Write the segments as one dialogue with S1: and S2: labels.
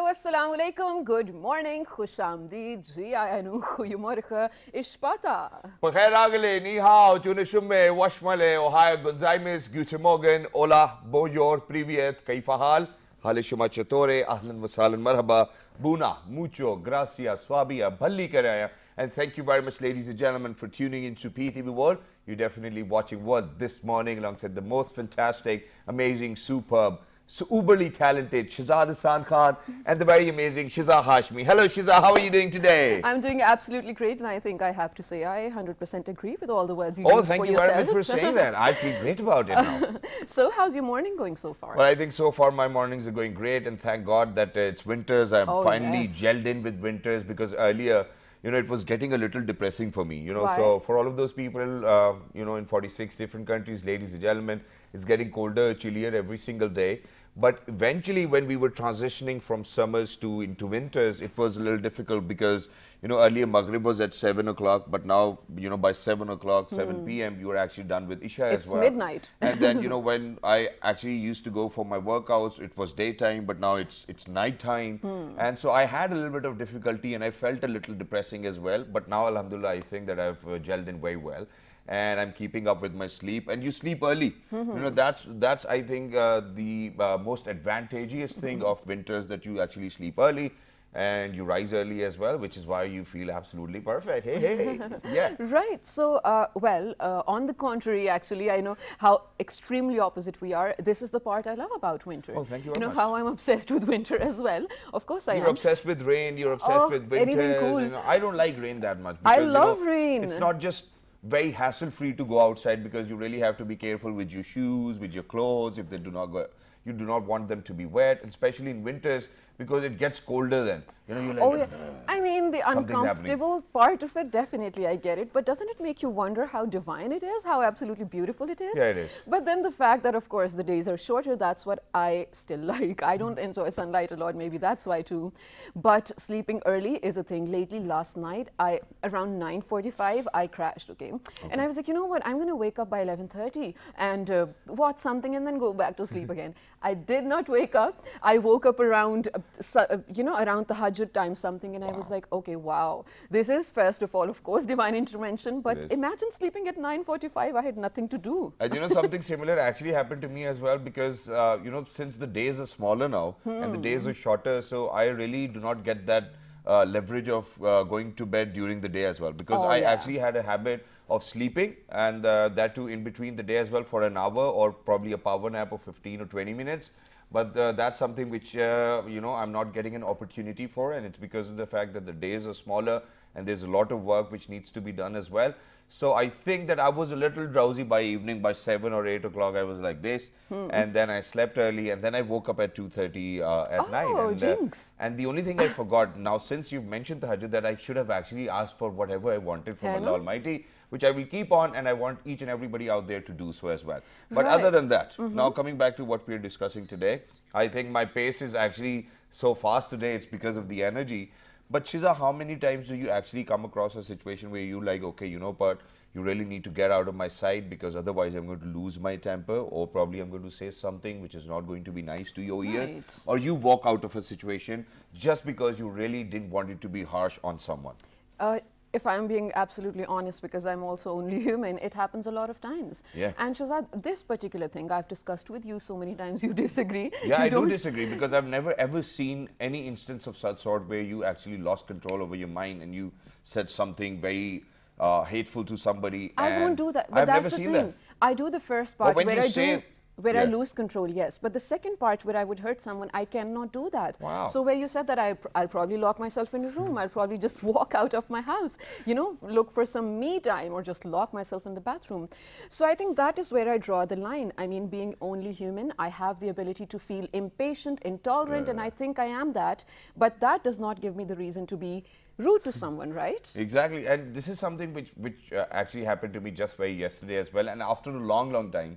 S1: assalamu alaikum, good morning, khushamdeed, ji ayanu, goedemorgen, ishpata.
S2: Pagkairagale, ni hao, tunashume, washmale, ohio, gonzaimes, guten morgen, hola, bonjour, privyet, kaifahal, halishuma chatore, ahlan wasalan, marhaba, buna, mucho, gracias, swabia, bhalli karaya. And thank you very much, ladies and gentlemen, for tuning into PTV World. You're definitely watching World this morning alongside the most fantastic, amazing, superb, so uberly talented Shahzad Hassan Khan and the very amazing Shiza Hashmi. Hello Shiza, how are you doing today?
S1: I'm doing absolutely great, and I think I have to say I 100% agree with all the words you
S2: Oh,
S1: used
S2: thank
S1: for
S2: you
S1: yourself.
S2: very much for saying that. I feel great about it now.
S1: So, how's your morning going so far?
S2: Well, I think so far my mornings are going great, and thank God that it's winters. I'm
S1: Oh,
S2: finally
S1: yes.
S2: gelled in with winters, because earlier, it was getting a little depressing for me.
S1: Why?
S2: So for all of those people, in 46 different countries, ladies and gentlemen, it's getting colder, chillier every single day. But eventually, when we were transitioning from summers into winters, it was a little difficult because, earlier Maghrib was at 7 o'clock, but now, by 7 o'clock, 7 p.m., you were actually done with Isha as well.
S1: It's midnight.
S2: And then, when I actually used to go for my workouts, it was daytime, but now it's nighttime. And so I had a little bit of difficulty, and I felt a little depressing as well. But now, alhamdulillah, I think that I've gelled in very well. And I'm keeping up with my sleep, and you sleep early. That's I think the most advantageous thing of winters, that you actually sleep early and you rise early as well, which is why you feel absolutely perfect. Hey, yeah.
S1: Right. So, on the contrary, actually, I know how extremely opposite we are. This is the part I love about winter.
S2: Oh, thank you very
S1: You know
S2: much.
S1: how I'm obsessed with winter as well. Of course,
S2: You're
S1: am.
S2: obsessed with rain. You're obsessed with
S1: anything
S2: winters.
S1: cool.
S2: I don't like rain that much.
S1: I
S2: Because,
S1: love rain.
S2: It's not just very hassle-free to go outside, because you really have to be careful with your shoes, with your clothes, if they do not go. You do not want them to be wet, especially in winters, because it gets colder then. You're like,
S1: Oh, yeah. I mean, the
S2: something's
S1: uncomfortable part of it, definitely, I get it. But doesn't it make you wonder how divine it is, how absolutely beautiful it is?
S2: Yeah, it is.
S1: But then the fact that, of course, the days are shorter, that's what I still like. I don't enjoy sunlight a lot, maybe that's why too. But sleeping early is a thing. Lately, last night, around 9:45, I crashed, okay? And I was like, you know what, I'm going to wake up by 11:30 and watch something and then go back to sleep again. I did not wake up. I woke up around, around the Tahajjud time something, and I was like, okay, wow. This is, first of all, of course, divine intervention, but imagine sleeping at 9:45. I had nothing to do.
S2: And something similar actually happened to me as well, because, since the days are smaller now and the days are shorter, so I really do not get that leverage of going to bed during the day as well, because I actually had a habit of sleeping, and that too in between the day as well, for an hour or probably a power nap of 15 or 20 minutes. But that's something which, I'm not getting an opportunity for, and it's because of the fact that the days are smaller and there's a lot of work which needs to be done as well. So I think that I was a little drowsy by evening. By 7 or 8 o'clock, I was like this. And then I slept early, and then I woke up at 2:30 at night.
S1: Oh,
S2: And,
S1: jinx.
S2: and the only thing I forgot, now since you've mentioned Tahajjud, that I should have actually asked for whatever I wanted from Allah Almighty, which I will keep on, and I want each and everybody out there to do so as well. But other than that, now coming back to what we're discussing today, I think my pace is actually so fast today, it's because of the energy. But Shiza, how many times do you actually come across a situation where you like, okay, but you really need to get out of my sight, because otherwise I'm going to lose my temper, or probably I'm going to say something which is not going to be nice to your ears,
S1: Right.
S2: or you walk out of a situation just because you really didn't want it to be harsh on someone?
S1: If I'm being absolutely honest, because I'm also only human, it happens a lot of times.
S2: Yeah.
S1: And Shahzad, this particular thing I've discussed with you so many times, you disagree.
S2: Yeah,
S1: You
S2: I do
S1: don't-
S2: disagree, because I've never ever seen any instance of such sort where you actually lost control over your mind and you said something very hateful to somebody.
S1: I
S2: and
S1: won't do that. But
S2: I've
S1: that's
S2: never
S1: the
S2: seen
S1: thing.
S2: that.
S1: I do the first part
S2: when
S1: where
S2: you
S1: I
S2: say-
S1: do. Where I
S2: Yeah.
S1: lose control, yes. But the second part where I would hurt someone, I cannot do that.
S2: Wow.
S1: So where you said that I'll probably lock myself in a room, I'll probably just walk out of my house, look for some me time, or just lock myself in the bathroom. So I think that is where I draw the line. I mean, being only human, I have the ability to feel impatient, intolerant, and I think I am that. But that does not give me the reason to be rude to someone, right?
S2: Exactly, and this is something which actually happened to me just very yesterday as well, and after a long time.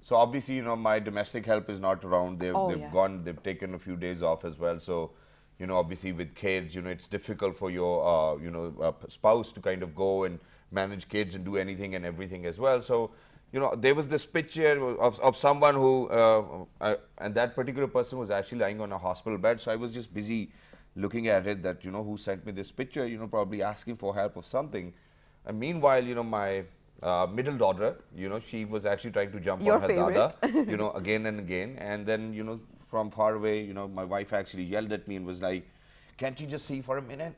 S2: So obviously, my domestic help is not around. They've
S1: Yeah.
S2: gone. They've taken a few days off as well. So, obviously with kids, it's difficult for your spouse to kind of go and manage kids and do anything and everything as well. So, there was this picture of someone who, and that particular person was actually lying on a hospital bed. So I was just busy looking at it that, who sent me this picture, probably asking for help of something. And meanwhile, my middle daughter, she was actually trying to jump
S1: Your
S2: on her dada,
S1: favorite.
S2: again and again. And then, from far away, my wife actually yelled at me and was like, can't you just see for a minute?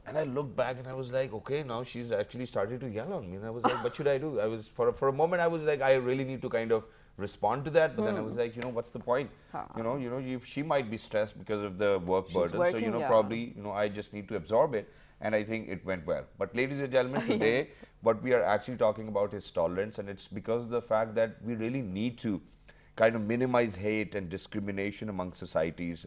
S2: And I looked back and I was like, okay, now she's actually started to yell on me. And I was like, what should I do? I was, for a moment, I was like, I really need to kind of respond to that. But then I was like, what's the point? She might be stressed because of the work
S1: She's
S2: burden.
S1: working,
S2: So,
S1: yeah.
S2: probably, I just need to absorb it. And I think it went well. But ladies and gentlemen, today,
S1: Yes.
S2: what we are actually talking about is tolerance. And it's because of the fact that we really need to kind of minimize hate and discrimination among societies,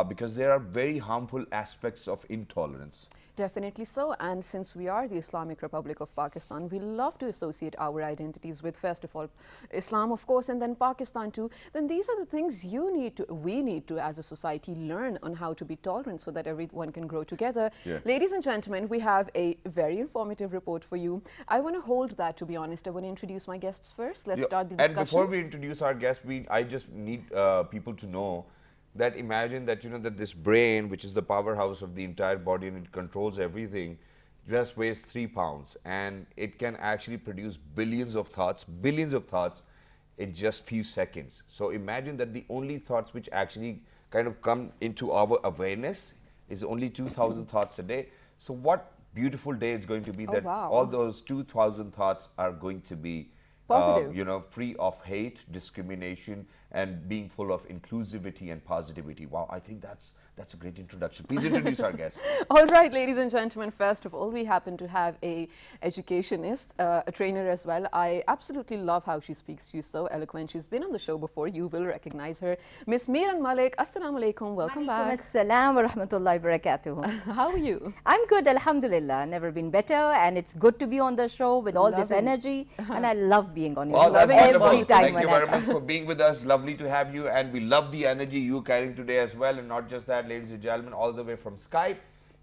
S2: because there are very harmful aspects of intolerance.
S1: Definitely so. And since we are the Islamic Republic of Pakistan, we love to associate our identities with, first of all, Islam, of course, and then Pakistan too. Then these are the things we need to, as a society, learn on how to be tolerant so that everyone can grow together.
S2: Yeah.
S1: Ladies and gentlemen, we have a very informative report for you. I want to hold that, to be honest. I want to introduce my guests first. Let's start the discussion.
S2: And before we introduce our guest, I just need people to know that imagine that that this brain, which is the powerhouse of the entire body and it controls everything, just weighs 3 pounds, and it can actually produce billions of thoughts in just few seconds. So imagine that the only thoughts which actually kind of come into our awareness is only 2,000 thoughts a day. So what beautiful day it's going to be that
S1: wow.
S2: all those 2,000 thoughts are going to be
S1: Positive.
S2: free of hate, discrimination, and being full of inclusivity and positivity. Wow, I think that's a great introduction. Please introduce our guest.
S1: All right, ladies and gentlemen, first of all, we happen to have a educationist, a trainer as well. I absolutely love how she speaks. She's so eloquent. She's been on the show before. You will recognize her. Miss Miran Malik, Assalamu alaikum. Welcome back.
S3: Assalam wa rahmatullahi wa barakatuh.
S1: How are you?
S3: I'm good, alhamdulillah. Never been better, and it's good to be on the show with all this
S1: Lovely.
S3: energy, and I love being on your
S2: Well,
S3: show
S2: that's
S3: every
S2: wonderful.
S3: time.
S2: Thank you
S3: when I
S2: very
S3: come.
S2: much for being with us. Lovely to have you, and we love the energy you're carrying today as well. And not just that, ladies and gentlemen, all the way from Skype.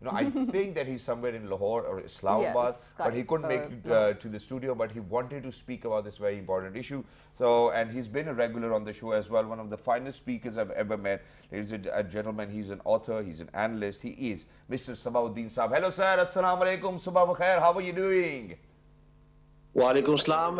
S2: I think that he's somewhere in Lahore or Islamabad,
S1: Yes,
S2: but he
S1: Skype,
S2: couldn't make it to the studio, but he wanted to speak about this very important issue. So, and he's been a regular on the show as well, one of the finest speakers I've ever met. Ladies and gentlemen, he's an author, he's an analyst, he is Mr. Sabauddin Saab. Hello sir, Assalamu alaikum, Subha Khair, how are you doing?
S4: Walaikum salam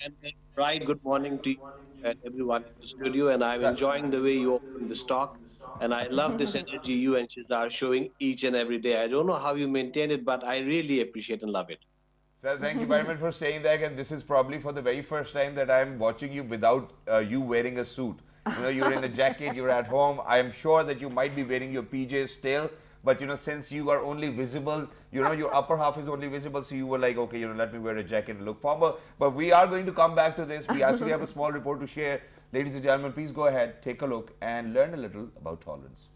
S4: and right good morning to you and everyone in the studio, and I'm enjoying the way you open this talk, and I love this energy you and Shiza are showing each and every day. I don't know how you maintain it, but I really appreciate and love it.
S2: Sir, thank you very much for saying that, and this is probably for the very first time that I'm watching you without you wearing a suit. You're in a jacket, you're at home. I'm sure that you might be wearing your PJs still, but since you are only visible, your upper half is only visible, so you were like, okay, let me wear a jacket and look formal. But we are going to come back to this. We actually have a small report to share. Ladies and gentlemen, please go ahead, take a look, and learn a little about tolerance.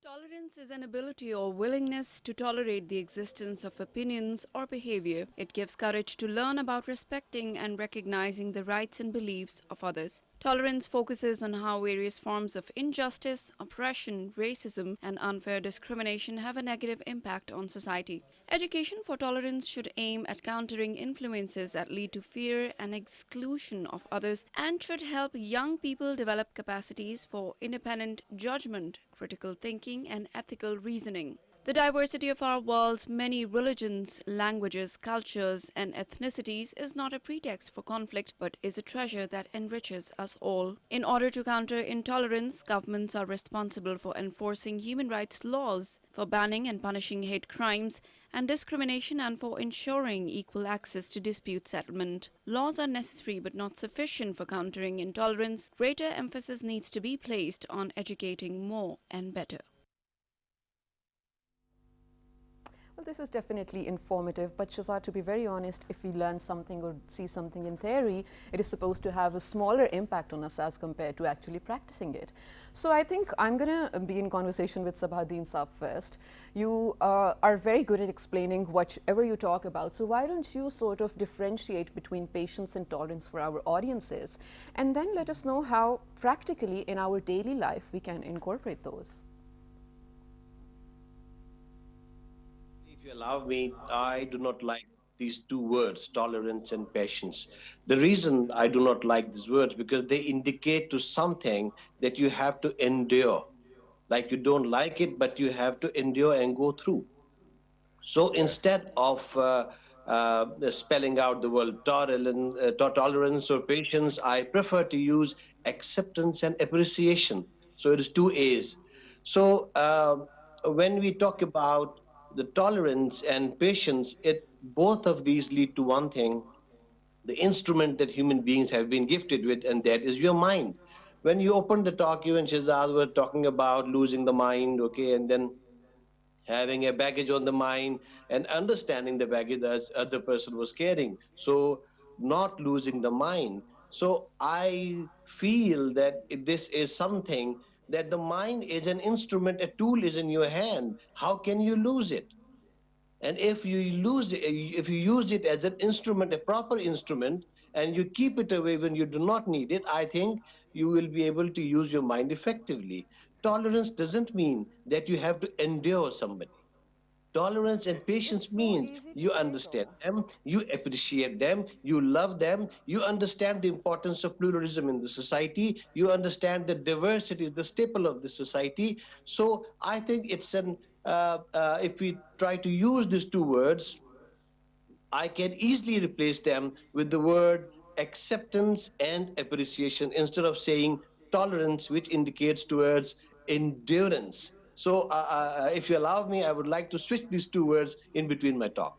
S5: Tolerance is an ability or willingness to tolerate the existence of opinions or behavior. It gives courage to learn about respecting and recognizing the rights and beliefs of others. Tolerance focuses on how various forms of injustice, oppression, racism, and unfair discrimination have a negative impact on society. Education for tolerance should aim at countering influences that lead to fear and exclusion of others, and should help young people develop capacities for independent judgment, critical thinking, and ethical reasoning. The diversity of our world's many religions, languages, cultures, and ethnicities is not a pretext for conflict, but is a treasure that enriches us all. In order to counter intolerance, governments are responsible for enforcing human rights laws, for banning and punishing hate crimes and discrimination, and for ensuring equal access to dispute settlement. Laws are necessary but not sufficient for countering intolerance. Greater emphasis needs to be placed on educating more and better.
S1: Well, this is definitely informative, but Shazad, to be very honest, if we learn something or see something in theory, it is supposed to have a smaller impact on us as compared to actually practicing it. So I think I'm going to be in conversation with Sabauddin Saab first. You are very good at explaining whatever you talk about, so why don't you sort of differentiate between patience and tolerance for our audiences, and then let us know how practically in our daily life we can incorporate those.
S4: If you allow me, I do not like these two words, tolerance and patience. The reason I do not like these words because they indicate to something that you have to endure. Like you don't like it, but you have to endure and go through. So
S2: Correct.
S4: instead of spelling out the word tolerance or patience, I prefer to use acceptance and appreciation. So it is two A's. So when we talk about the tolerance and patience, it both of these lead to one thing: the instrument that human beings have been gifted with, and that is your mind. When you open the talk, you and Shazad were talking about losing the mind, okay, and then having a baggage on the mind and understanding the baggage that other person was carrying, so not losing the mind. So I feel that this is something, that the mind is an instrument, a tool is in your hand. How can you lose it? And if you lose it, if you use it as an instrument, a proper instrument, and you keep it away when you do not need it, I think you will be able to use your mind effectively. Tolerance doesn't mean that you have to endure somebody. Tolerance and
S1: It's
S4: patience
S1: so
S4: means
S1: easy to
S4: you
S1: say,
S4: understand
S1: though.
S4: them, you appreciate them, you love them, you understand the importance of pluralism in the society, you understand that diversity is the staple of the society. So I think it's an if we try to use these two words, I can easily replace them with the word acceptance and appreciation instead of saying tolerance, which indicates towards endurance. So, if you allow me, I would like to switch these two words in between my talk.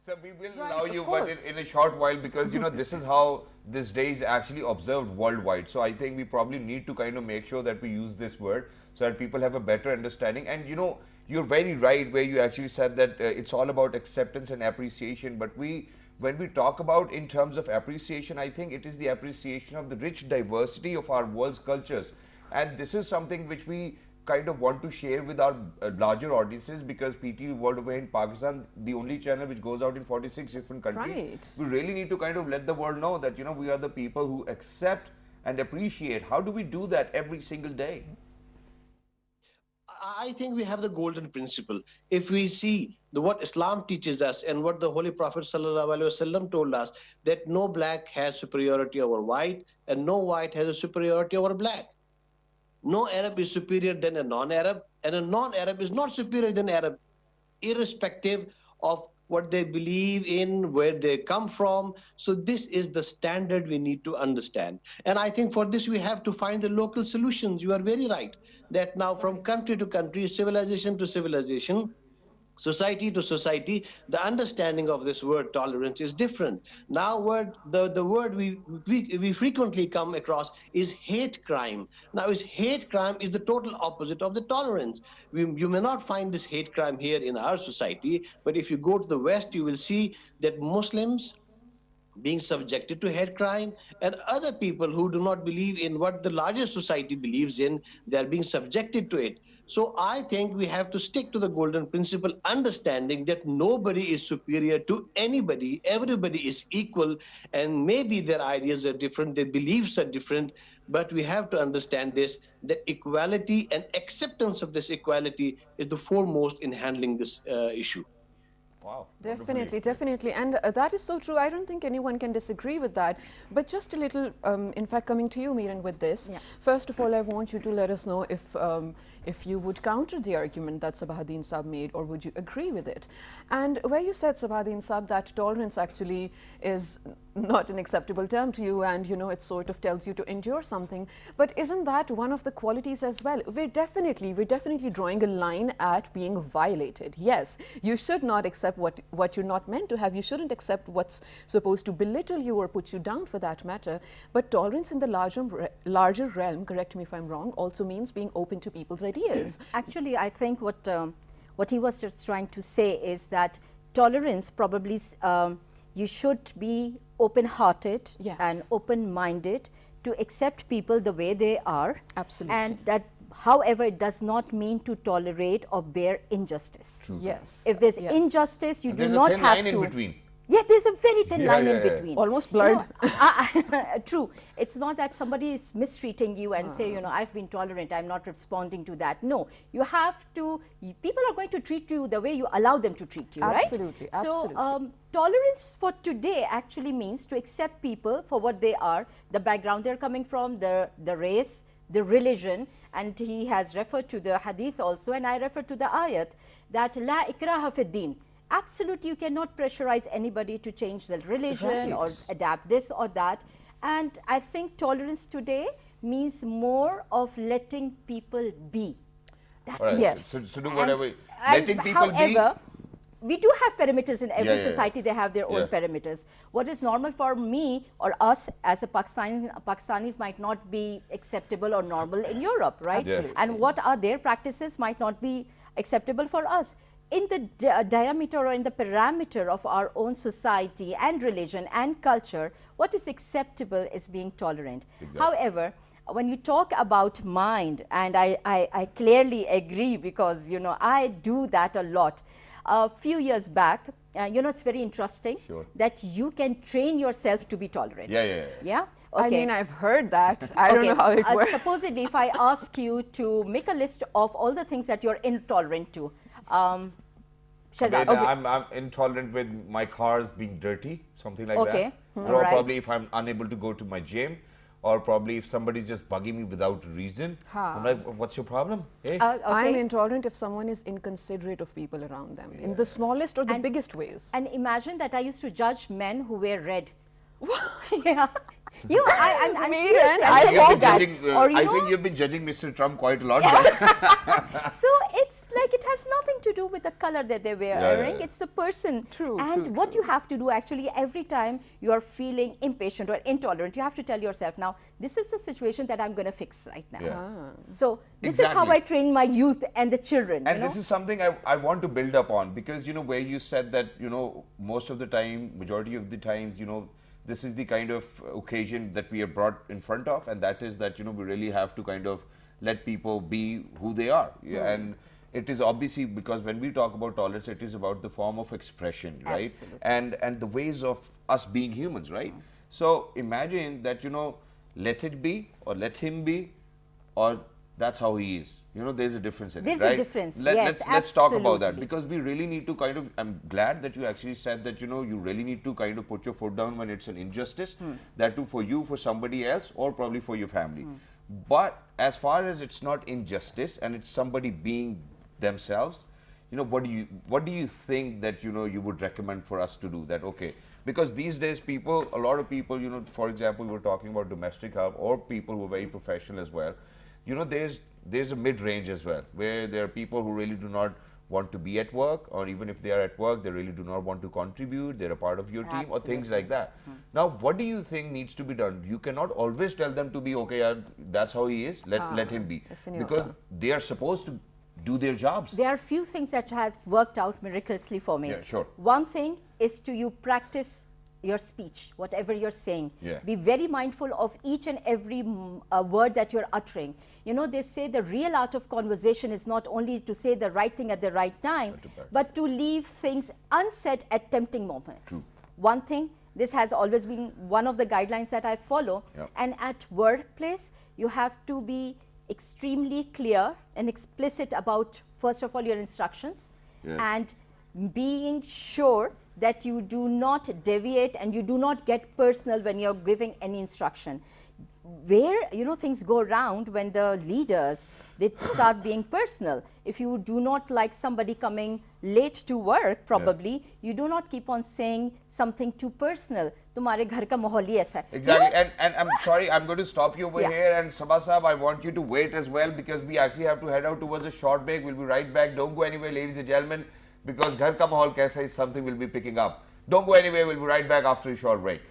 S2: So we will allow
S1: Right, of
S2: you, but in a
S1: course.
S2: short while, because this is how this day is actually observed worldwide. So I think we probably need to kind of make sure that we use this word so that people have a better understanding. And you're very right where you actually said that it's all about acceptance and appreciation. But when we talk about in terms of appreciation, I think it is the appreciation of the rich diversity of our world's cultures, and this is something which we kind of want to share with our larger audiences, because PT World over in Pakistan, the only channel which goes out in 46 different countries,
S1: Right.
S2: we really need to kind of let the world know that we are the people who accept and appreciate. How do we do that every single day?
S4: I think we have the golden principle. If we see what Islam teaches us and what the Holy Prophet ﷺ told us, that no black has superiority over white and no white has a superiority over black. No Arab is superior than a non-Arab, and a non-Arab is not superior than Arab, irrespective of what they believe in, where they come from. So this is the standard we need to understand. And I think for this we have to find the local solutions. You are very right that now from
S1: Right.
S4: country to country, civilization to civilization, society to society, the understanding of this word tolerance is different. Now the word we frequently come across is hate crime. Now is hate crime is the total opposite of the tolerance. You may not find this hate crime here in our society, but if you go to the west, you will see that Muslims being subjected to hate crime, and other people who do not believe in what the larger society believes in, they are being subjected to it. So I think we have to stick to the golden principle, understanding that nobody is superior to anybody, everybody is equal, and maybe their ideas are different, their beliefs are different, but we have to understand this, that equality and acceptance of this equality is the foremost in handling this issue.
S2: Wow, wonderfully
S1: Definitely,
S2: explained.
S1: definitely. And that is so true. I don't think anyone can disagree with that. But just a little, in fact, coming to you, Miran, with this.
S3: Yeah.
S1: First of all, I want you to let us know if you would counter the argument that Sabahattin Saab made, or would you agree with it? And where you said, Sabahattin Saab, that tolerance actually is not an acceptable term to you, and it sort of tells you to endure something. But isn't that one of the qualities as well? We're definitely drawing a line at being violated. Yes, you should not accept what you're not meant to have. You shouldn't accept what's supposed to belittle you or put you down, for that matter. But tolerance in the larger realm, correct me if I'm wrong, also means being open to people's ideas.
S3: Actually, I think what he was just trying to say is that tolerance probably you should be open-hearted
S1: Yes.
S3: and open-minded to accept people the way they are.
S1: Absolutely.
S3: And that, however, it does not mean to tolerate or bear injustice.
S1: Yes.
S3: If there's
S1: Yes.
S3: injustice, you
S2: And
S3: do
S2: there's a
S3: not
S2: thin
S3: have
S2: line
S3: to.
S2: in between.
S3: Yeah, there's a very thin
S2: Yeah,
S3: line
S2: yeah,
S3: in
S2: yeah.
S3: between.
S1: Almost blurred.
S3: True. It's not that somebody is mistreating you and say, you know, I've been tolerant, I'm not responding to that. No, you have to, people are going to treat you the way you allow them to treat you,
S1: Absolutely,
S3: right? So,
S1: absolutely.
S3: tolerance for today actually means to accept people for what they are, the background they're coming from, the race, the religion, and he has referred to the hadith also, and I refer to the ayat that la ikraha fi din. Absolutely, you cannot pressurize anybody to change their religion or
S1: Right.
S3: adapt this or that. And I think tolerance today means more of letting people be. That's
S2: All right.
S3: it.
S1: Yes.
S2: So do
S3: And-
S2: whatever. Letting people be.
S3: however, we do have perimeters in every
S2: Yeah, yeah, yeah.
S3: society. They have their own
S2: Yeah.
S3: perimeters. What is normal for me or us as a Pakistanis might not be acceptable or normal in Europe, right?
S2: Absolutely.
S3: And what are their practices might not be acceptable for us. In the diameter or in the parameter of our own society and religion and culture, what is acceptable is being tolerant.
S2: Exactly.
S3: However, when you talk about mind, and I clearly agree because, you know, I do that a lot. A few years back, you know, it's very interesting
S2: Sure.
S3: that you can train yourself to be tolerant.
S2: Yeah, yeah, yeah.
S3: Yeah?
S1: I mean, I've heard that. I don't
S3: Okay,
S1: know how it works.
S3: supposedly, if I ask you to make a list of all the things that you're intolerant to,
S2: I
S3: Shahzad,
S2: mean, I'm intolerant with my cars being dirty, something like
S3: Okay.
S2: that.
S3: Hmm.
S2: Or
S3: Right.
S2: probably if I'm unable to go to my gym, or probably if somebody's just bugging me without reason. I'm like, what's your problem? Hey.
S1: I'm
S3: okay.
S1: intolerant if someone is inconsiderate of people around them in the smallest or the
S3: And-
S1: biggest ways.
S3: And imagine that I used to judge men who wear red. Yeah. You, I'm
S1: Me
S3: seriously,
S1: then,
S3: I
S1: I
S3: tell
S2: You've
S3: you
S2: been
S3: that.
S2: judging,
S3: Or, you
S2: I
S3: know,
S2: think you've been judging Mr. Trump quite a lot. Right?
S3: so it's like it has nothing to do with the color that they're wearing.
S2: yeah.
S3: It's the person.
S1: True,
S3: And
S1: true,
S3: what
S1: true.
S3: you have to do actually every time you are feeling impatient or intolerant, you have to tell yourself, now, this is the situation that I'm going to fix right now.
S2: Yeah.
S3: So this is how
S2: Exactly.
S3: I train my youth and the children.
S2: And
S3: you know?
S2: this is something I want to build up on, because, you know, where you said that, you know, most of the time, majority of the times, you know, this is the kind of occasion that we are brought in front of, and that is that, you know, we really have to kind of let people be who they are. Yeah, and it is obviously because when we talk about tolerance, it is about the form of expression, right?
S3: Absolutely.
S2: And the ways of us being humans, right? So imagine that, you know, let it be, or let him be, or that's how he is. You know, there's a difference in
S3: There's
S2: it,
S3: a
S2: right?
S3: difference, yes,
S2: Let's talk about that,
S3: absolutely.
S2: because we really need to kind of, I'm glad that you actually said that, you know, you really need to kind of put your foot down when it's an injustice, that too for you, for somebody else, or probably for your family. But as far as it's not injustice and it's somebody being themselves, you know, what do you think that, you know, you would recommend for us to do that? Okay, because these days people, a lot of people, you know, for example, we were talking about domestic help, or people who are very professional as well. You know, there's a mid-range as well, where there are people who really do not want to be at work, or even if they are at work, they really do not want to contribute, they're a part of your team, or things like that. Now, what do you think needs to be done? You cannot always tell them to be, okay, that's how he is, let him be.
S1: it's in your
S2: Because
S1: power.
S2: they are supposed to do their jobs.
S3: There are few things that have worked out miraculously for me.
S2: Yeah, sure.
S3: One thing is to you practice your speech, whatever you're saying.
S2: Yeah.
S3: Be very mindful of each and every word that you're uttering. You know, they say the real art of conversation is not only to say the right thing at the right time, but to leave things unsaid at tempting moments. One thing, this has always been one of the guidelines that I follow.
S2: Yeah.
S3: And at workplace, you have to be extremely clear and explicit about, first of all, your instructions,
S2: Yeah.
S3: and being sure that you do not deviate and you do not get personal when you're giving any instruction. Where, you know, things go around when the leaders, they start being personal. If you do not like somebody coming late to work, probably, you do not keep on saying something too personal. Tumhare ghar ka mahol hi aisa hai.
S2: Exactly, and I'm sorry, I'm going to stop you over
S3: Yeah.
S2: here, and Sabha Saab, I want you to wait as well, because we actually have to head out towards a short break. We'll be right back. Don't go anywhere, ladies and gentlemen, because Ghar Ka Mahol Kaisa is something we'll be picking up. Don't go anywhere, we'll be right back after a short break.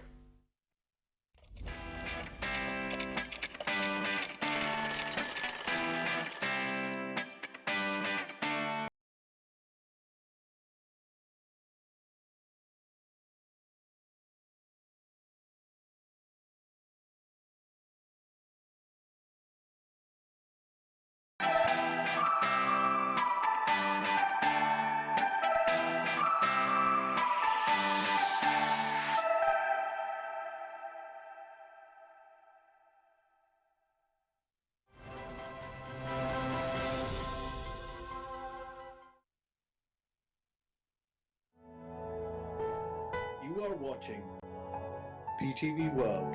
S6: You are watching PTV World.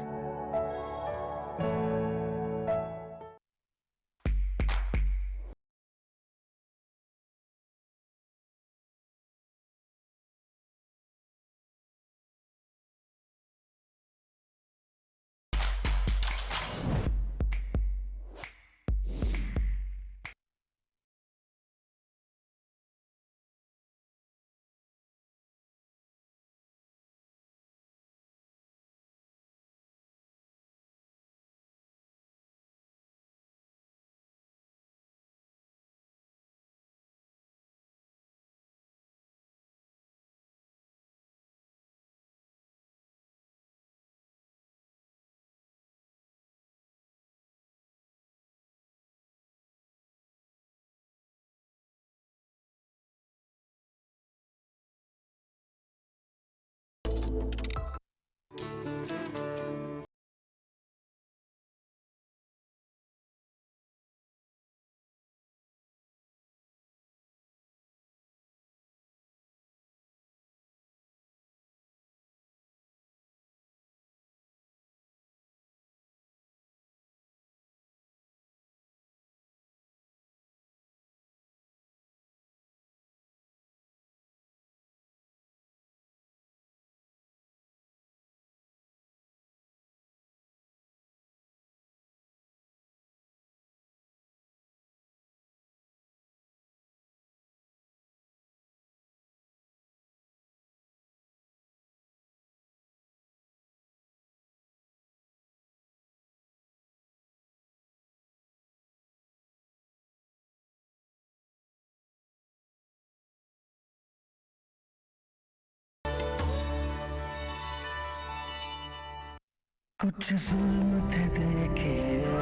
S7: कुछ जुल्म थे देखे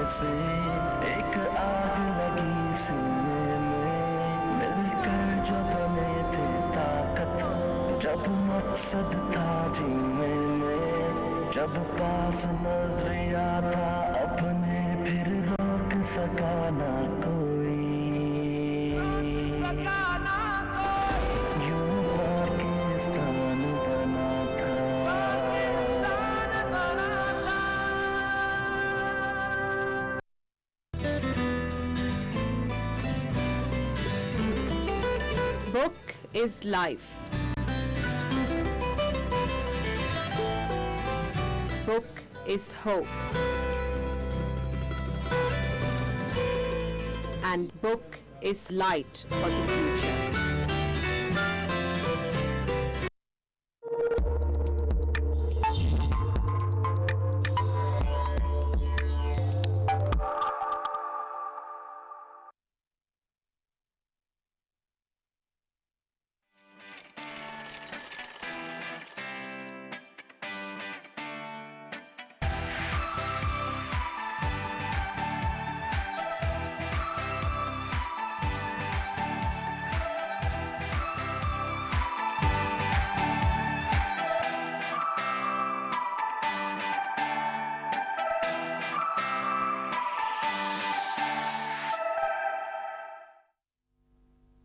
S7: ऐसे एक आग लगी सीने में मिलकर जो बने थे ताकत जब मकसद था जीने में जब पास नजरिया था अपने फिर रोक सका ना कोई यूं पाकिस्तान बना था
S5: Book is life. Book is hope. And book is light for the future.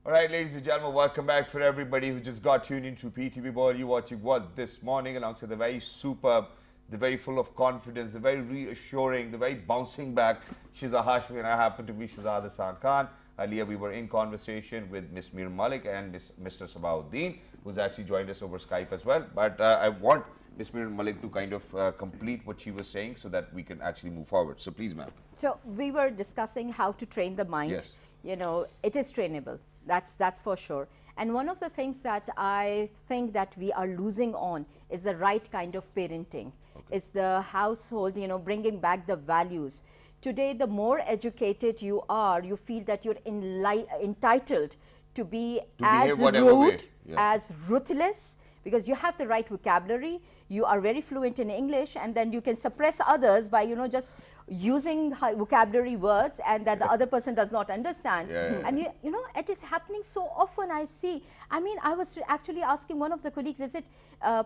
S2: All right, ladies and gentlemen, welcome back for everybody who just got tuned into PTV Ball. You watching what this morning alongside the very superb, the very full of confidence, the very reassuring, the very bouncing back Shiza Hashmi, and I happen to be Shahzad Hassan Khan. Earlier, we were in conversation with Miss Mir Malik and Mr. Sabauddin, who's actually joined us over Skype as well. But I want Miss Mir Malik to kind of complete what she was saying so that we can actually move forward. So please, ma'am.
S3: So we were discussing how to train the mind.
S2: Yes.
S3: You know, it is trainable. That's for sure. And one of the things that I think that we are losing on is the right kind of parenting. Is the household, you know, bringing back the values. Today, the more educated you are, you feel that you're entitled to be as
S2: behave whatever way.
S3: rude,
S2: Yeah.
S3: as ruthless, because you have the right vocabulary, you are very fluent in English, and then you can suppress others by, you know, just using vocabulary words and that the other person does not understand. And you know, it is happening so often. I see. I mean, I was actually asking one of the colleagues, is it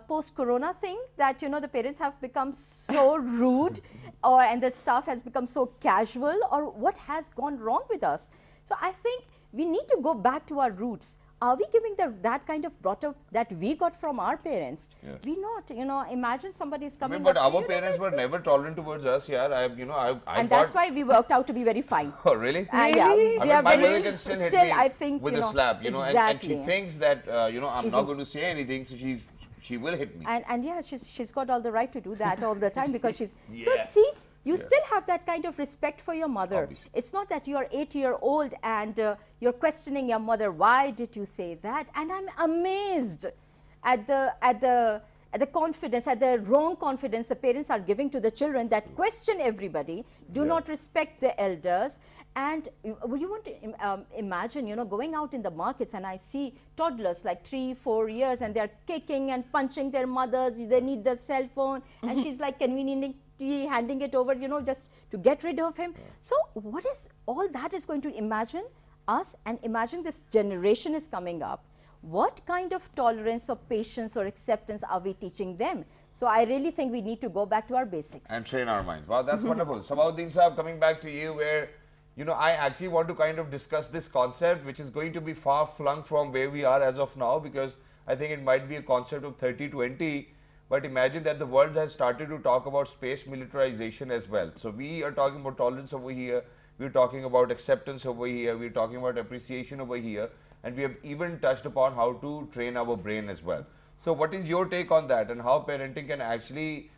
S3: post-corona thing that, you know, the parents have become so rude and the staff has become so casual, or what has gone wrong with us? So I think we need to go back to our roots. are we giving that kind of brought up that we got from our parents?
S2: Yeah.
S3: We not, imagine somebody is
S2: I
S3: coming
S2: mean, but
S3: up to
S2: our
S3: you,
S2: parents were never tolerant towards us. Yeah, I
S3: and
S2: got.
S3: that's why we worked out to be very fine.
S2: Oh, really?
S3: Yeah,
S1: Really?
S2: I
S3: we
S2: mean,
S3: are
S2: my
S3: very,
S2: mother can still hit me
S3: I think,
S2: with a slap, and she
S3: exactly.
S2: thinks that, I'm
S3: She's
S2: not
S3: in-
S2: going to say anything, so she will hit me.
S3: And yeah, she's got all the right to do that all the time because she's so
S2: Yeah.
S3: see, you still have that kind of respect for your mother.
S2: Obviously.
S3: It's not that you are 8-year-old and you're questioning your mother, why did you say that? And I'm amazed at the confidence, at the wrong confidence the parents are giving to the children that question everybody, do not respect the elders. And you want to imagine, going out in the markets and I see toddlers like 3-4 years and they're kicking and punching their mothers, they need the cell phone, and she's like conveniently handing it over, just to get rid of him. So what is all that is going to imagine us, and imagine this generation is coming up. What kind of tolerance or patience or acceptance are we teaching them? So I really think we need to go back to our basics.
S2: And train our minds. Wow, that's wonderful. Sabahuddin Saab, coming back to you, where I actually want to kind of discuss this concept, which is going to be far flung from where we are as of now, because I think it might be a concept of 30-20. But imagine that the world has started to talk about space militarization as well. So we are talking about tolerance over here, we're talking about acceptance over here, we're talking about appreciation over here, and we have even touched upon how to train our brain as well. So what is your take on that, and how parenting can actually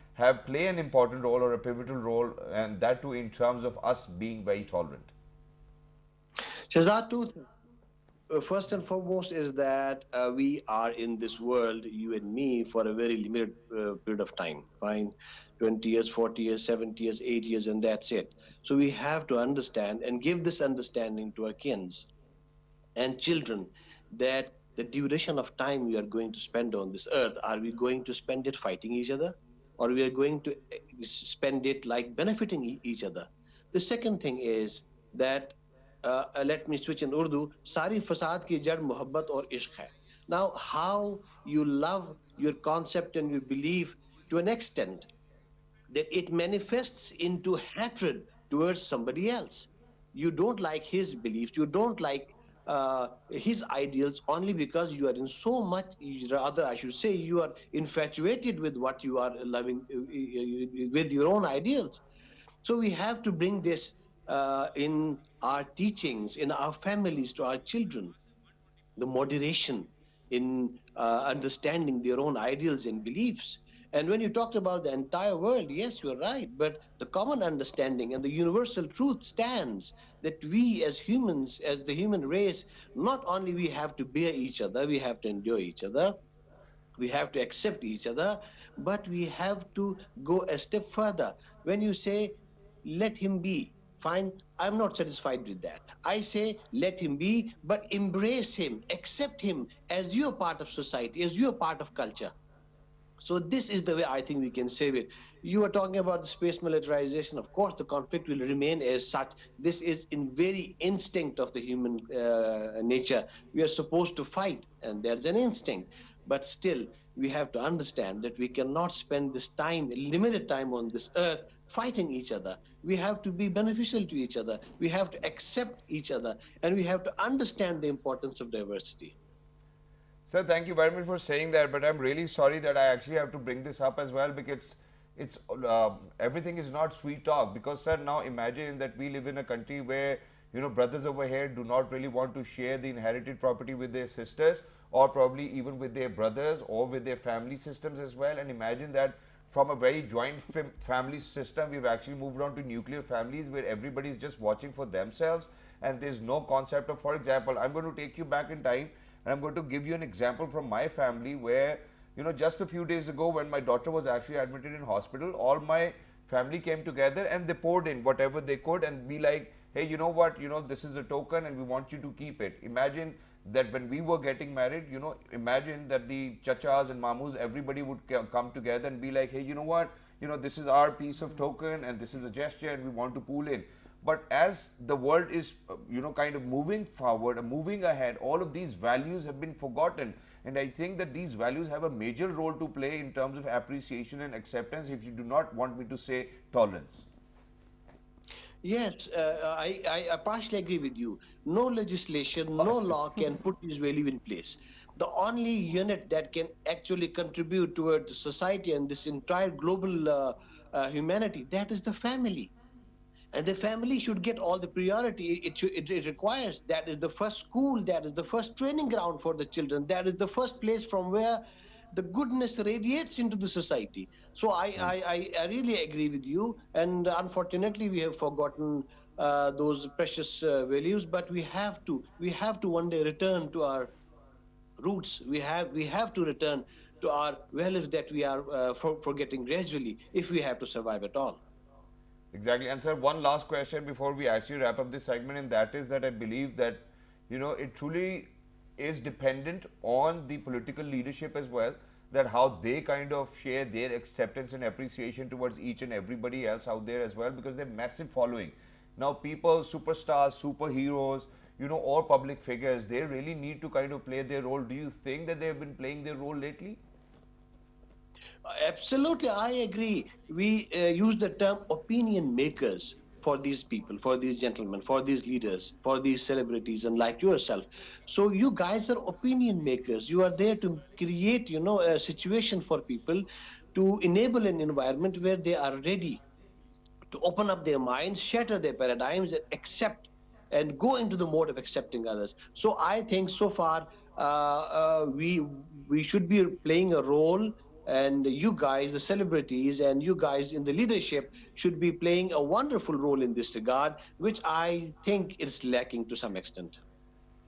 S2: play an important role or a pivotal role, and that too in terms of us being very tolerant?
S4: Shazad, two things. First and foremost is that we are in this world, you and me, for a very limited period of time. Fine, 20 years, 40 years, 70 years, 8 years, and that's it. So we have to understand and give this understanding to our kids and children that the duration of time we are going to spend on this earth, are we going to spend it fighting each other, or we are going to spend it like benefiting each other? The second thing is that let me switch in Urdu. Sari fasad ki jad mohabbat aur ishq hai. Now, how you love your concept and your belief to an extent that it manifests into hatred towards somebody else. You don't like his beliefs, you don't like his ideals only because you are in so much, rather, I should say, you are infatuated with what you are loving, with your own ideals. So we have to bring this in our teachings, in our families, to our children, the moderation in understanding their own ideals and beliefs. And when you talked about the entire world, yes, you're right. But the common understanding and the universal truth stands that we as humans, as the human race, not only we have to bear each other, we have to endure each other, we have to accept each other, but we have to go a step further. When you say, let him be, fine, I'm not satisfied with that. I say, let him be, but embrace him, accept him as you're part of society, as you're part of culture. So this is the way I think we can save it. You were talking about the space militarization. Of course, the conflict will remain as such. This is in very instinct of the human nature. We are supposed to fight, and there's an instinct. But still, we have to understand that we cannot spend this time, limited time on this earth, fighting each other. We have to be beneficial to each other. We have to accept each other, and we have to understand the importance of diversity.
S2: Sir, thank you very much for saying that, but I'm really sorry that I actually have to bring this up as well, because it's everything is not sweet talk. Because, sir, now imagine that we live in a country where brothers over here do not really want to share the inherited property with their sisters, or probably even with their brothers or with their family systems as well. And imagine that from a very joint family system, we've actually moved on to nuclear families where everybody is just watching for themselves, and there's no concept of, for example, I'm going to take you back in time. And I'm going to give you an example from my family where, just a few days ago when my daughter was actually admitted in hospital, all my family came together and they poured in whatever they could and be like, hey, you know what, this is a token and we want you to keep it. Imagine that when we were getting married, imagine that the chachas and mamus, everybody would come together and be like, hey, you know what, this is our piece of token and this is a gesture and we want to pool in. But as the world is, kind of moving forward, moving ahead, all of these values have been forgotten. And I think that these values have a major role to play in terms of appreciation and acceptance, if you do not want me to say tolerance.
S4: Yes, I partially agree with you. No legislation, no law can put this value in place. The only unit that can actually contribute toward the society and this entire global humanity, that is the family. And the family should get all the priority it requires. That is the first school, that is the first training ground for the children, that is the first place from where the goodness radiates into the society. So I really agree with you, and unfortunately we have forgotten those precious values, but we have to one day return to our roots. We have to return to our values that we are forgetting gradually if we have to survive at all.
S2: Exactly. And sir, one last question before we actually wrap up this segment, and that is that I believe that, it truly is dependent on the political leadership as well, that how they kind of share their acceptance and appreciation towards each and everybody else out there as well, because they're massive following. Now, people, superstars, superheroes, or public figures, they really need to kind of play their role. Do you think that they've been playing their role lately?
S4: Absolutely, I agree. We use the term opinion makers for these people, for these gentlemen, for these leaders, for these celebrities, and like yourself. So you guys are opinion makers. You are there to create, a situation for people to enable an environment where they are ready to open up their minds, shatter their paradigms, and accept and go into the mode of accepting others. So I think so far we should be playing a role, and you guys, the celebrities, and you guys in the leadership should be playing a wonderful role in this regard, which I think is lacking to some extent.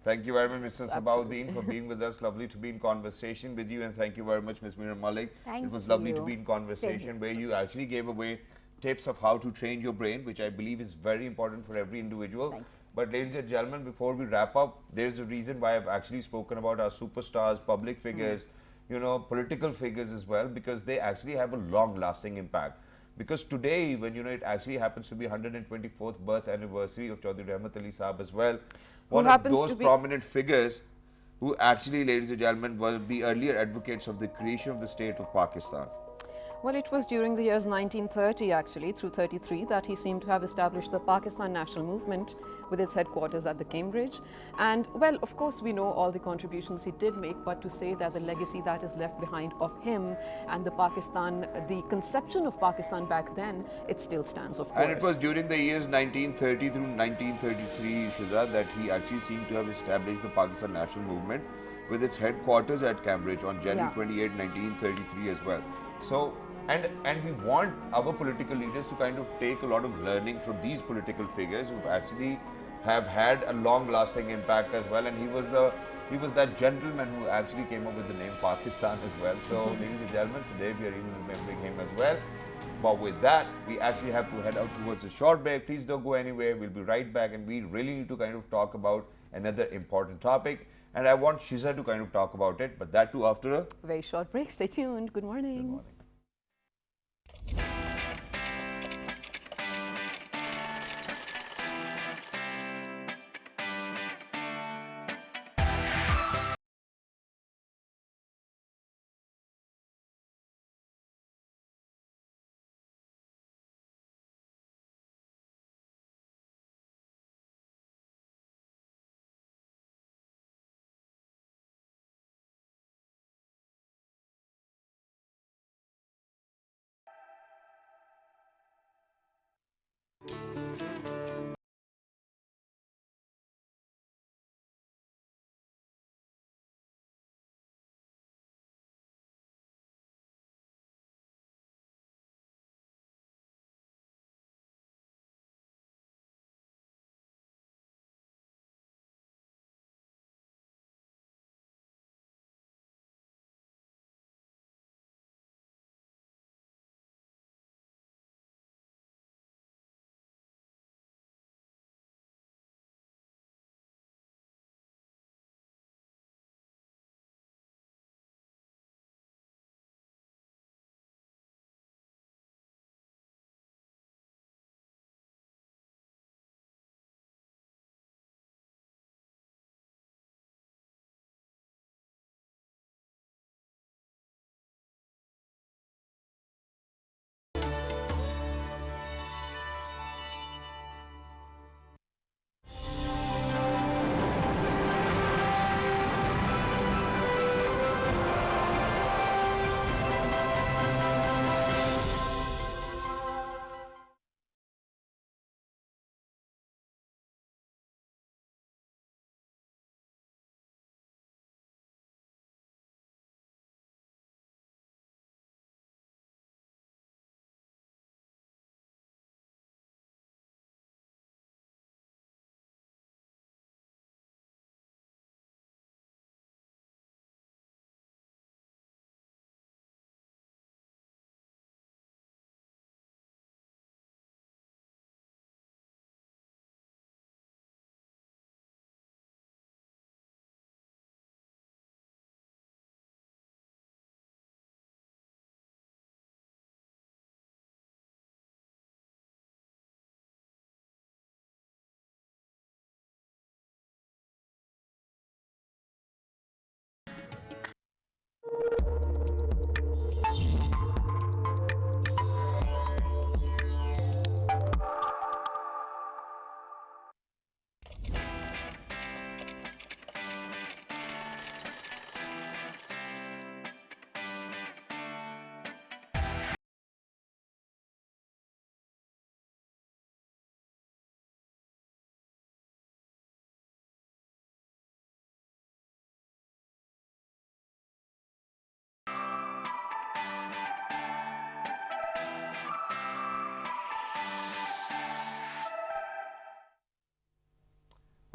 S2: Thank you very much, Mr.
S1: Yes,
S2: Sabahuddin,
S1: absolutely.
S2: for being with us. Lovely to be in conversation with you. And thank you very much, Ms. Mira Malik. It
S3: Thank
S2: was lovely to be
S3: you.
S2: in
S3: Same here.
S2: conversation where you actually gave away tips of how to train your brain, which I believe is very important for every individual.
S3: Thank you.
S2: But ladies and gentlemen, before we wrap up, there's a reason why I've actually spoken about our superstars, public figures, political figures as well, because they actually have a long-lasting impact. Because today, when it actually happens to be 124th birth anniversary of Chaudhry Rahmat Ali Saab as well,
S1: Who
S2: one of
S1: happens
S2: those
S1: to be
S2: prominent figures who actually, ladies and gentlemen, were the earlier advocates of the creation of the state of Pakistan.
S1: Well, it was during the years 1930, actually, through 33, that he seemed to have established the Pakistan National Movement with its headquarters at the Cambridge. And, well, of course, we know all the contributions he did make, but to say that the legacy that is left behind of him and the conception of Pakistan back then, it still stands, of course.
S2: And it was during the years 1930 through 1933, Shizad, that he actually seemed to have established the Pakistan National Movement with its headquarters at Cambridge on January
S1: Yeah.
S2: 28, 1933 as well. So, and we want our political leaders to kind of take a lot of learning from these political figures who actually have had a long-lasting impact as well. And he was that gentleman who actually came up with the name Pakistan as well. So, ladies and gentlemen, today we are even remembering him as well. But with that, we actually have to head out towards a short break. Please don't go anywhere. We'll be right back, and we really need to kind of talk about another important topic. And I want Shiza to kind of talk about it, but that too after a
S1: Very short break. Stay tuned. Good morning.
S2: good morning.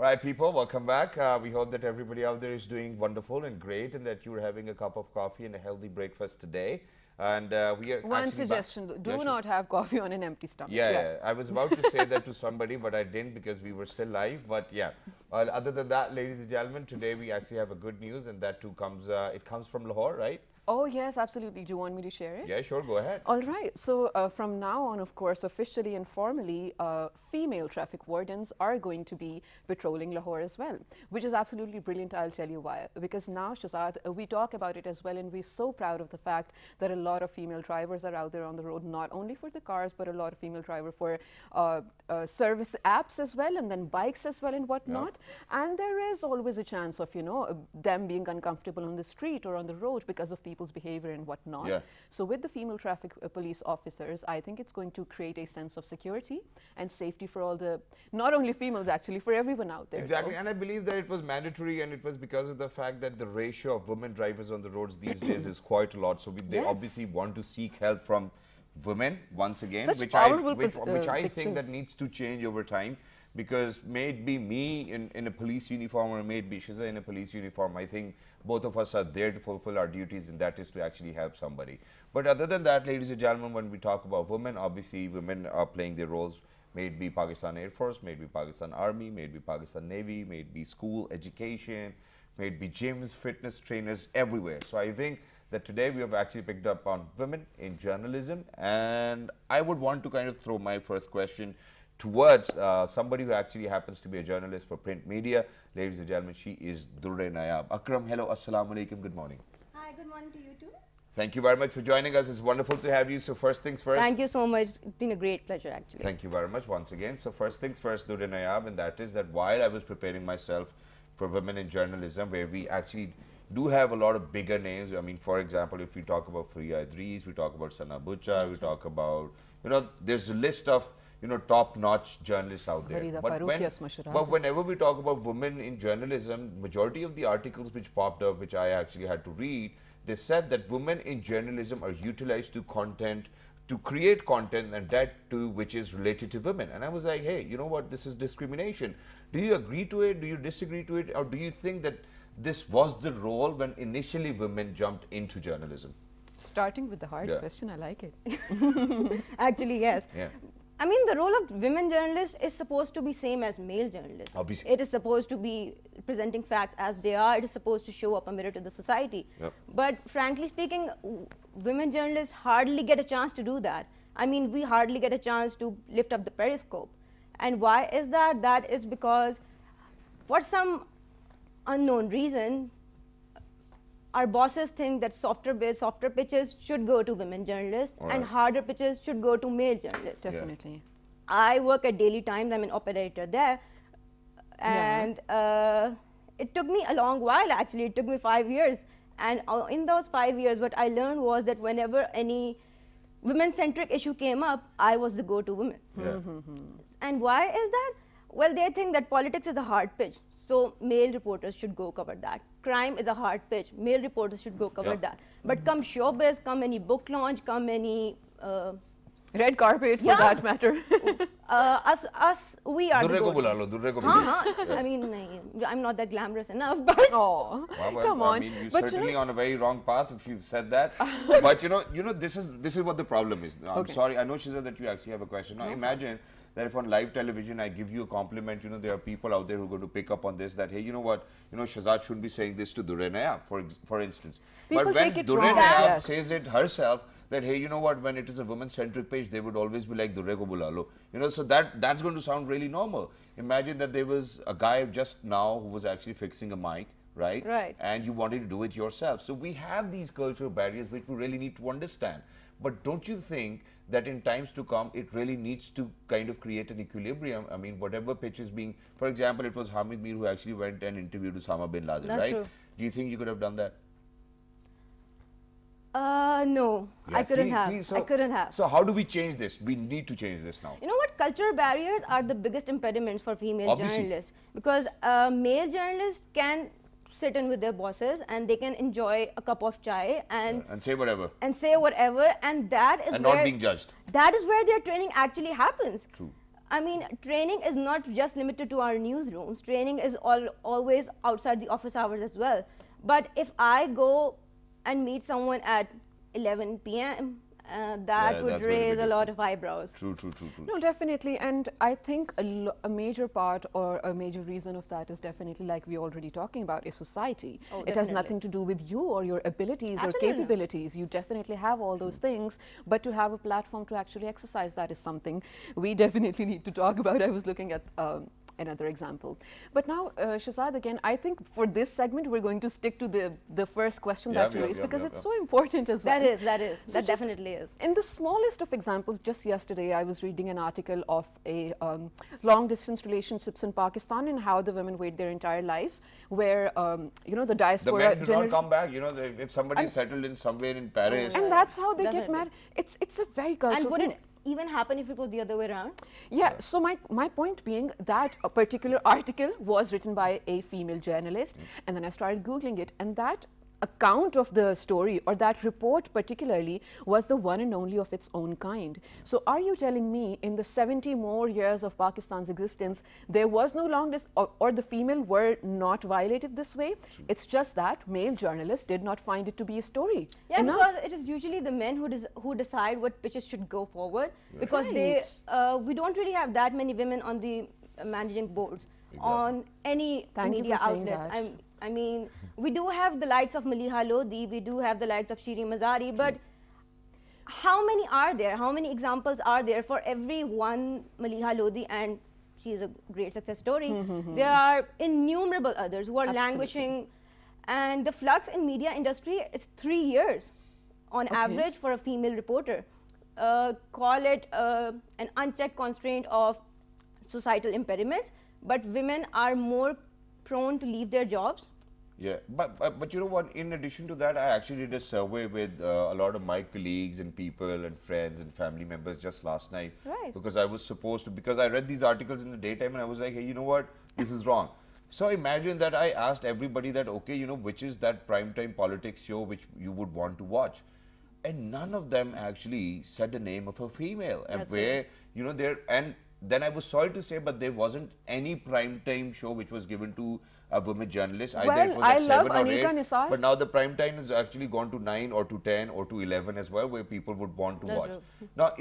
S2: All right, people, welcome back. We hope that everybody out there is doing wonderful and great, and that you're having a cup of coffee and a healthy breakfast today. And we are
S1: One
S2: actually
S1: suggestion, though, do
S2: Yeah, sure.
S1: not have coffee on an empty stomach.
S2: Yeah, I was about to say that to somebody, but I didn't because we were still live. But yeah, other than that, ladies and gentlemen, today we actually have a good news, and that too comes. It comes from Lahore, right?
S1: Oh, yes, absolutely. Do you want me to share it?
S2: Yeah, sure. Go ahead.
S1: All right. So from now on, of course, officially and formally, female traffic wardens are going to be patrolling Lahore as well, which is absolutely brilliant. I'll tell you why. Because now, Shazad, we talk about it as well, and we're so proud of the fact that a lot of female drivers are out there on the road, not only for the cars, but a lot of female drivers for service apps as well, and then bikes as well, and whatnot. And there is always a chance of, them being uncomfortable on the street or on the road because of people's behavior and whatnot.
S2: Yeah.
S1: So with the female traffic police officers, I think it's going to create a sense of security and safety for all the, not only females actually, for everyone out there.
S2: Exactly,
S1: So
S2: and I believe that it was mandatory, and it was because of the fact that the ratio of women drivers on the roads these days is quite a lot. So they
S1: Yes.
S2: obviously want to seek help from women once again,
S1: Such
S2: which
S1: powerful
S2: I think that
S1: pictures.
S2: needs to change over time. Because may it be me in a police uniform, or may it be Shiza in a police uniform, I think both of us are there to fulfill our duties, and that is to actually help somebody. But other than that, ladies and gentlemen, when we talk about women, obviously women are playing their roles. May it be Pakistan Air Force, may it be Pakistan Army, may it be Pakistan Navy, may it be school, education, may it be gyms, fitness trainers, everywhere. So I think that today we have actually picked up on women in journalism, and I would want to kind of throw my first question towards somebody who actually happens to be a journalist for print media. Ladies and gentlemen, she is Durre Nayab. Akram, hello, assalamu alaikum, good morning.
S8: Hi, good morning to you too.
S2: Thank you very much for joining us. It's wonderful to have you. So first things first.
S8: Thank you so much. It's been a great pleasure actually.
S2: Thank you very much once again. So first things first, Durre Nayab, and that is that while I was preparing myself for women in journalism, where we actually do have a lot of bigger names. I mean, for example, if we talk about Fariya Idris, we talk about Sana Bucha, we talk about, there's a list of top-notch journalists out there.
S1: Farida
S2: But,
S1: Farooqi, Asma Shiraz.
S2: but whenever we talk about women in journalism, majority of the articles which popped up, which I actually had to read, they said that women in journalism are utilized to create content, and that too which is related to women. And I was like, hey, you know what, this is discrimination. Do you agree to it? Do you disagree to it? Or do you think that this was the role when initially women jumped into journalism?
S1: starting with the hard
S2: Yeah.
S1: question, I like it.
S8: Actually, yes.
S2: Yeah.
S8: I mean, the role of women journalists is supposed to be same as male journalists.
S2: Obviously.
S8: It is supposed to be presenting facts as they are. It is supposed to show up a mirror to the society.
S2: Yep.
S8: But frankly speaking, women journalists hardly get a chance to do that. I mean, we hardly get a chance to lift up the periscope. And why is that? That is because for some unknown reason, our bosses think that softer pitches should go to women journalists and
S2: Alright.
S8: harder pitches should go to male journalists.
S1: Definitely.
S8: I work at Daily Times. I'm an operator there, and it took me a long while. Actually, it took me 5 years. And in those 5 years, what I learned was that whenever any women-centric issue came up, I was the go-to woman.
S2: Yeah.
S8: And why is that? Well, they think that politics is a hard pitch, so male reporters should go cover that. Crime is a hard pitch, male reporters should go cover
S2: Yeah.
S8: that. But come showbiz, come any book launch, come any
S1: Red carpet, for
S8: Yeah.
S1: that matter.
S8: we are the
S2: Durre ko
S8: go-to.
S2: bula lo, Durre ko bula lo.
S8: I mean, nahin, I'm not that glamorous enough, but
S1: Oh,
S2: Wow, well,
S1: come
S2: I
S1: on.
S2: mean, you're
S1: But
S2: certainly
S1: you know,
S2: on a very wrong path if you've said that. But this is what the problem is. I'm
S1: Okay.
S2: sorry, I know, Shiza, that you actually have a question. Now imagine that if on live television I give you a compliment, there are people out there who are going to pick up on this, that, hey, you know what, Shazad shouldn't be saying this to Durre Nayab, for instance.
S1: People
S2: But when
S1: take it
S2: Durre
S1: wrong,
S2: Nayab
S1: yes.
S2: says it herself, that, hey, you know what, when it is a woman-centric page, they would always be like, Durre ko bula lo. So that's going to sound really normal. Imagine that there was a guy just now who was actually fixing a mic, right?
S8: Right.
S2: And you wanted to do it yourself. So we have these cultural barriers which we really need to understand. But don't you think that in times to come, it really needs to kind of create an equilibrium? I mean, whatever pitch is being, for example, it was Hamid Mir who actually went and interviewed Osama bin Laden,
S8: That's
S2: right?
S8: true.
S2: Do you think you could have done that?
S8: no, I
S2: Yeah,
S8: couldn't have.
S2: see,
S8: I couldn't have.
S2: So how do we change this? We need to change this now.
S8: You know what? Cultural barriers are the biggest impediments for female
S2: Obviously.
S8: journalists, because male journalists can sit in with their bosses and they can enjoy a cup of chai and
S2: And say whatever.
S8: say whatever, and that is
S2: And
S8: where
S2: not being judged.
S8: that is where their training actually happens.
S2: True.
S8: I mean, training is not just limited to our newsrooms. Training is always outside the office hours as well. But if I go and meet someone at 11 p.m., that
S2: Yeah,
S8: would
S2: that's going to be
S8: raise a lot
S2: different.
S8: of eyebrows.
S2: True, true, true, true.
S1: No, definitely. And I think a major part or a major reason of that is definitely, like we're already talking about, is society.
S8: Oh,
S1: It has
S8: definitely.
S1: nothing to do with you or your abilities
S8: Absolutely
S1: or
S8: not.
S1: capabilities. You definitely have all those things, but to have a platform to actually exercise that is something we definitely need to talk about. I was looking at another example. But now, Shazad, again, I think for this segment, we're going to stick to the first question that you raised because it's so important as well.
S8: That
S1: So
S8: that
S1: just
S8: definitely is.
S1: In the smallest of examples, just yesterday I was reading an article of a long distance relationships in Pakistan and how the women wait their entire lives, where you know the
S2: The
S1: diaspora
S2: men do not
S1: generally-
S2: come back. You know, if somebody is settled in somewhere in Paris,
S1: and that's how they get
S8: Definitely.
S1: married. It's a very cultural
S8: And would
S1: thing.
S8: it even happen if it was the other way around?
S1: Yeah, so my point being that a particular article was written by a female journalist, and then I started Googling it, and that account of the story or that report particularly was the one and only of its own kind. So are you telling me in the 70 more years of Pakistan's existence, there was no long or the female were not violated this way? It's just that male journalists did not find it to be a story.
S8: Yeah,
S1: enough.
S8: because it is usually the men who decide what pitches should go forward, because they we don't really have that many women on the managing boards on any
S1: Thank you
S8: media
S1: for saying
S8: outlets.
S1: that.
S8: I mean, we do have the likes of Maliha Lodi, we do have the likes of Shiri Mazari, but how many are there? How many examples are there for every one Maliha Lodi? And she is a great success story. There are innumerable others who are languishing, and the flux in media industry is 3 years on average for a female reporter. Call it an unchecked constraint of societal impediments, but women are more prone to leave their jobs.
S2: yeah, but you know what? In addition to that, I actually did a survey with a lot of my colleagues and people and friends and family members just last night.
S8: Right.
S2: Because I was supposed to, because I read these articles in the daytime and I was like, hey, you know what? This is wrong. So imagine that I asked everybody that, okay, you know, which is that primetime politics show which you would want to watch? And none of them actually said the name of a female. And where, you know, and then I was sorry to say, but there wasn't any primetime show which was given to a woman journalist. Either
S1: Well,
S2: it was at
S1: I love
S2: 7 or
S1: Anika
S2: 8,
S1: Nisar.
S2: but now the prime time has actually gone to 9 or to 10 or to 11 as well, where people would want to watch. Now,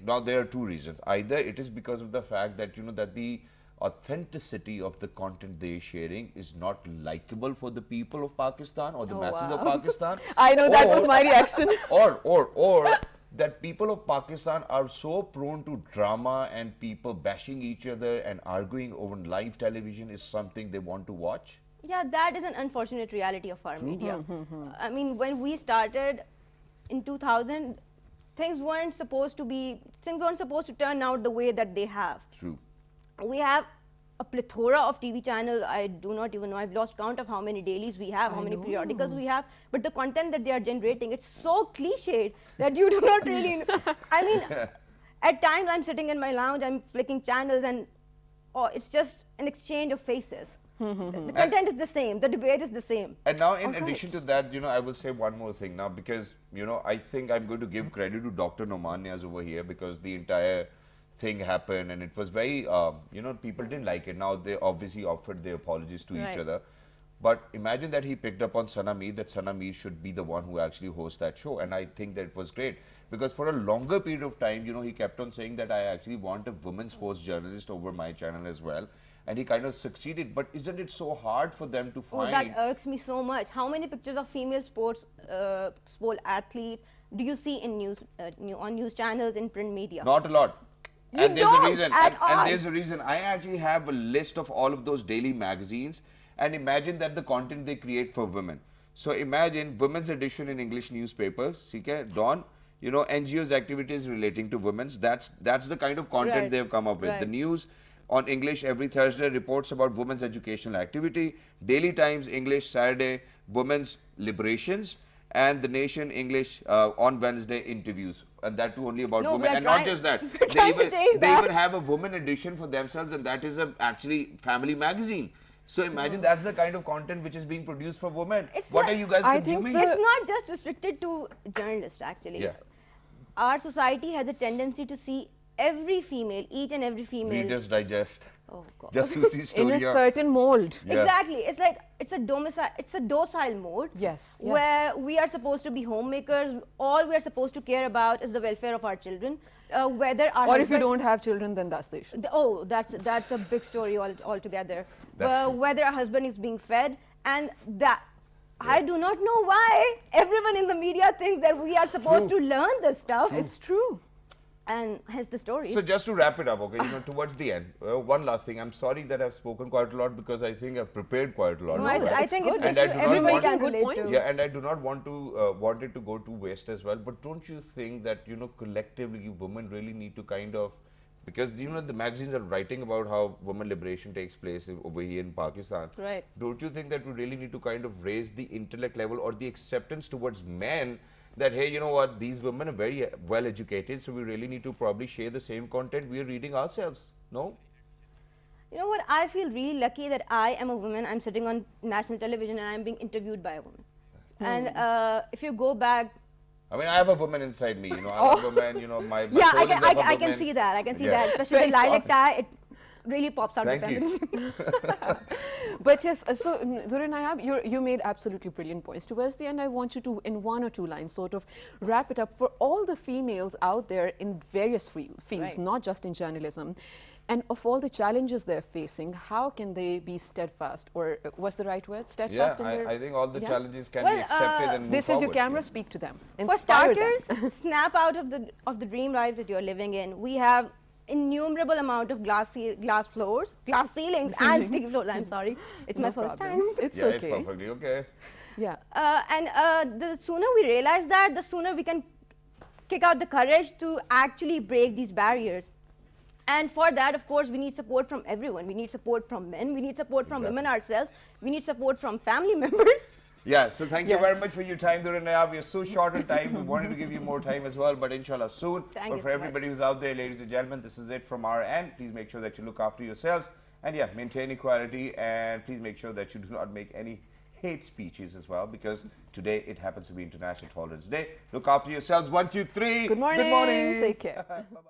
S2: now there are two reasons. Either it is because of the fact that, you know, that the authenticity of the content they are sharing is not likable for the people of Pakistan or the masses of Pakistan.
S1: I know that was my reaction.
S2: Or that people of Pakistan are so prone to drama and people bashing each other and arguing over live television is something they want to watch.
S8: Yeah, that is an unfortunate reality of our media. I mean, when we started in 2000, things weren't supposed to turn out the way that they have.
S2: True.
S8: We have a plethora of TV channels. I do not even know. I've lost count of how many dailies we have, how many periodicals we have. But the content that they are generating, it's so cliched that you do not really know. I mean, at times I'm sitting in my lounge, I'm flicking channels, and it's just an exchange of faces. The content is the same. The debate is the same.
S2: And now, in addition to that, you know, I will say one more thing now, because, you know, I think I'm going to give credit to Dr. Nomanias over here, because the entire thing happened and it was very, you know, people didn't like it. Now, they obviously offered their apologies to each other. But imagine that he picked up on Sana Meer, that Sana Meer should be the one who actually hosts that show. And I think that it was great, because for a longer period of time, you know, he kept on saying that I actually want a women sports journalist over my channel as well. And he kind of succeeded. But isn't it so hard for them to find?
S8: Oh, that irks me so much. How many pictures of female sport athletes do you see in on news channels, in print media?
S2: Not a lot.
S8: You
S2: And there's a
S8: don't
S2: reason.
S8: at all.
S2: And there's a reason. I actually have a list of all of those daily magazines, and imagine that the content they create for women. So imagine women's edition in English newspapers, okay, Dawn, you know, NGOs activities relating to women's. That's the kind of content
S8: Right.
S2: they've come up with. The news on English every Thursday reports about women's educational activity. Daily Times English Saturday women's liberations, and the Nation English on Wednesday interviews, and that too only about
S8: No,
S2: women.
S8: we're
S2: And
S8: trying-
S2: not just that,
S8: we're trying to change
S2: they
S8: that.
S2: even have a woman edition for themselves, and that is actually family magazine. So imagine that's the kind of content which is being produced for women.
S8: It's
S2: What
S8: not-
S2: are you guys
S1: I think
S2: consuming?
S8: It's not just restricted to journalists, actually.
S2: Yeah.
S8: Our society has a tendency to see every female, each and every female.
S2: Reader's Digest.
S8: Oh God.
S2: Jasusi
S1: In
S2: story.
S1: a certain mold.
S2: Yeah.
S8: Exactly. It's like it's a docile mode.
S1: Yes, yes.
S8: Where we are supposed to be homemakers. All we are supposed to care about is the welfare of our children. Whether our
S1: Or if you
S8: husband-
S1: don't have children, then that's the issue.
S8: Oh, that's a big story altogether.
S2: That's true.
S8: Whether our husband is being fed, and that I do not know why everyone in the media thinks that we are supposed
S2: True.
S8: to learn this stuff.
S1: It's true.
S8: And hence the story.
S2: So just to wrap it up, okay, towards the end, one last thing. I'm sorry that I've spoken quite a lot because I think I've prepared quite a lot.
S8: No,
S1: No,
S8: I
S1: it's
S8: think
S1: good.
S8: it's
S2: And I do not
S8: everybody
S2: want-
S8: can
S1: Good
S8: relate
S1: point.
S8: to.
S2: Yeah, and I do not want to want it to go to waste as well. But don't you think that collectively women really need to kind of, because the magazines are writing about how women liberation takes place over here in Pakistan.
S8: Right.
S2: Don't you think that we really need to kind of raise the intellect level or the acceptance towards men that, hey, you know what, these women are very well educated, so we really need to probably share the same content we are reading ourselves? No?
S8: You know what? I feel really lucky that I am a woman. I'm sitting on national television and I'm being interviewed by a woman. And if you go back,
S2: I mean, I have a woman inside me, I'm a woman, my
S8: yeah,
S2: soul is of a
S8: I can
S2: woman.
S8: see that. I can see
S2: Yeah.
S8: that. Especially the
S1: Very
S8: lilac
S1: soft.
S8: tie, it really pops out.
S2: Thank
S8: the
S2: you.
S8: feminism.
S1: But yes, so Dhuranayab, you made absolutely brilliant points. Towards the end, I want you to, in one or two lines, sort of wrap it up for all the females out there in various fields,
S8: Right.
S1: not just in journalism. And of all the challenges they're facing, how can they be steadfast, or what's the right word? Steadfast
S2: Yeah,
S1: in their...
S2: I think all the
S1: Yeah.
S2: challenges can
S8: Well,
S2: be accepted and move
S1: This is your
S2: forward.
S1: camera,
S2: Yeah.
S1: speak to them.
S8: For
S1: Inspire them.
S8: starters, snap out of the dream life that you're living in. We have innumerable amount of glass floors, glass ceilings, and steel floors. I'm sorry, it's
S1: No
S8: my first
S1: problem.
S8: time.
S1: It's
S2: Yeah,
S1: okay.
S2: it's perfectly okay.
S1: Yeah.
S8: And the sooner we realize that, the sooner we can kick out the courage to actually break these barriers. And for that, of course, we need support from everyone. We need support from men. We need support from women ourselves. We need support from family members.
S2: Yeah, so thank you very
S1: Yes.
S2: much for your time, Dhuranayab. We are so short on time. We wanted to give you more time as well, but inshallah soon.
S8: Thank
S2: But
S8: you
S2: for
S8: so
S2: everybody who's out there, ladies and gentlemen, this is it from our end. Please make sure that you look after yourselves. And yeah, maintain equality. And please make sure that you do not make any hate speeches as well, because today it happens to be International Tolerance Day. Look after yourselves. 1, 2, 3.
S1: Good morning.
S2: Good morning.
S1: Take care.
S2: Bye-bye.